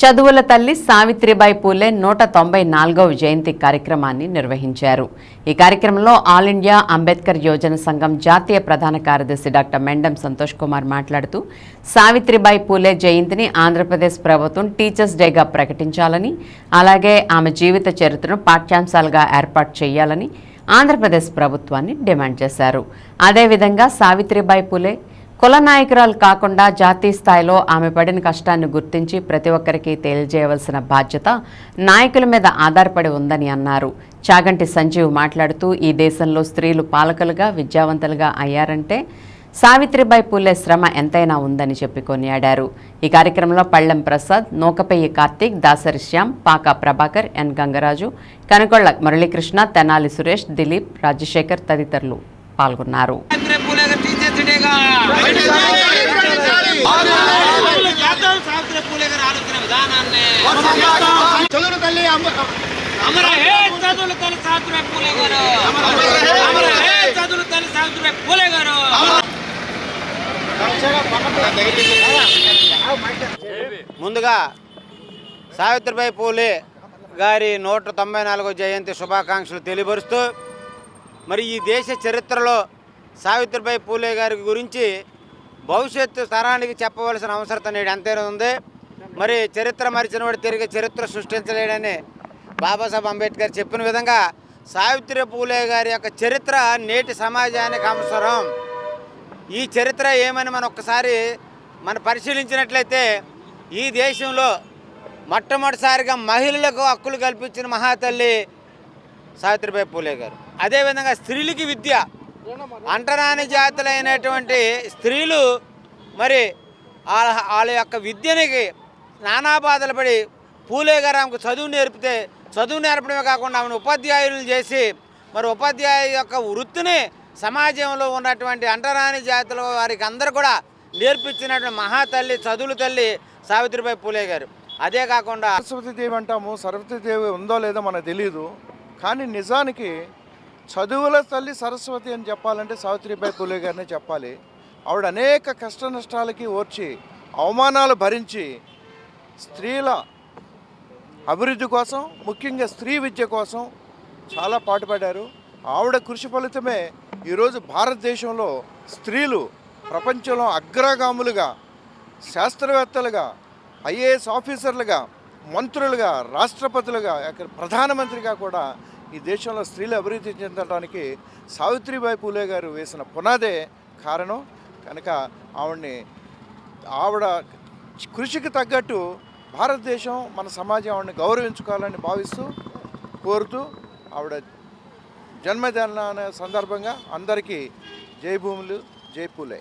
చదువుల తల్లి సావిత్రిబాయి పూలే 194వ జయంతి కార్యక్రమాన్ని నిర్వహించారు. ఈ కార్యక్రమంలో ఆల్ ఇండియా అంబేద్కర్ యోజన సంఘం జాతీయ ప్రధాన కార్యదర్శి డాక్టర్ మెండం సంతోష్ కుమార్ మాట్లాడుతూ సావిత్రిబాయి పూలే జయంతిని ఆంధ్రప్రదేశ్ ప్రభుత్వం టీచర్స్ డేగా ప్రకటించాలని, అలాగే ఆమె జీవిత చరిత్రను పాఠ్యాంశాలుగా ఏర్పాటు చేయాలని ఆంధ్రప్రదేశ్ ప్రభుత్వాన్ని డిమాండ్ చేశారు. అదేవిధంగా సావిత్రిబాయి పూలే కుల నాయకురాలు కాకుండా జాతీయ స్థాయిలో ఆమె పడిన కష్టాన్ని గుర్తించి ప్రతి ఒక్కరికి తెలియజేయవలసిన బాధ్యత నాయకుల మీద ఆధారపడి ఉందని అన్నారు. చాగంటి సంజీవ్ మాట్లాడుతూ ఈ దేశంలో స్త్రీలు పాలకులుగా విద్యావంతులుగా అయ్యారంటే సావిత్రిబాయి పూలే శ్రమ ఎంతైనా ఉందని చెప్పి కొనియాడారు. ఈ కార్యక్రమంలో పళ్ళెం ప్రసాద్, నూకపెయ్యి కార్తీక్, దాసరి శ్యామ్, పాకా ప్రభాకర్, ఎన్ గంగరాజు, కనకొళ్ల మురళీకృష్ణ, తెనాలి సురేష్, దిలీప్, రాజశేఖర్ తదితరులు పాల్గొన్నారు. ముందుగా సావిత్రిబాయి పూలే గారి 194వ జయంతి శుభాకాంక్షలు తెలియపరుస్తూ, మరి ఈ దేశ చరిత్రలో సావిత్రిబాయి పూలే గారి గురించి భవిష్యత్తు తరానికి చెప్పవలసిన అవసరం నేడు ఎంతైనా ఉంది. మరి చరిత్ర మరిచిన వాడు తిరిగి చరిత్ర సృష్టించలేడని బాబాసాహెబ్ అంబేద్కర్ చెప్పిన విధంగా సావిత్రి పూలే గారి యొక్క చరిత్ర నేటి సమాజానికి అవసరం. ఈ చరిత్ర ఏమని మనం ఒక్కసారి పరిశీలించినట్లయితే ఈ దేశంలో మొట్టమొదటిసారిగా మహిళలకు హక్కులు కల్పించిన మహాతల్లి సావిత్రిబాయి పూలే గారు. అదేవిధంగా స్త్రీలకి విద్య, అంటరాని జాతులైనటువంటి స్త్రీలు మరి వాళ్ళ యొక్క విద్యనికి నానా బాధలు పడి పూలే గారు ఆమెకు చదువు నేర్పడమే కాకుండా ఆమెను ఉపాధ్యాయులు చేసి మరి ఉపాధ్యాయ యొక్క వృత్తిని సమాజంలో ఉన్నటువంటి అంటరాని జాతుల వారికి అందరూ కూడా నేర్పించినటువంటి మహాతల్లి, చదువుల తల్లి సావిత్రిబాయి పూలే గారు. అదే కాకుండా సరస్వతీదేవి అంటాము, సరస్వతీదేవి ఉందో లేదో మనకు తెలియదు. కానీ నిజానికి చదువుల తల్లి సరస్వతి అని చెప్పాలంటే సావిత్రిబాయి పూలే గారినే చెప్పాలి. ఆవిడ అనేక కష్ట నష్టాలకి ఓర్చి అవమానాలు భరించి స్త్రీల అభివృద్ధి కోసం, ముఖ్యంగా స్త్రీ విద్య కోసం చాలా పాటుపడ్డారు. ఆవిడ కృషి ఫలితమే ఈరోజు భారతదేశంలో స్త్రీలు ప్రపంచంలో అగ్రగాములుగా, శాస్త్రవేత్తలుగా, ఐఏఎస్ ఆఫీసర్లుగా, మంత్రులుగా, రాష్ట్రపతులుగా, ప్రధానమంత్రిగా కూడా ఈ దేశంలో స్త్రీలు అభివృద్ధి చెందడానికి సావిత్రిబాయి పూలే గారు వేసిన పునాదే కారణం. కనుక ఆవిడ కృషికి తగ్గట్టు భారతదేశం, మన సమాజం ఆవిడని గౌరవించుకోవాలని భావిస్తూ కోరుతూ ఆవిడ జన్మదిన సందర్భంగా అందరికీ జై భూములు, జై పూలే.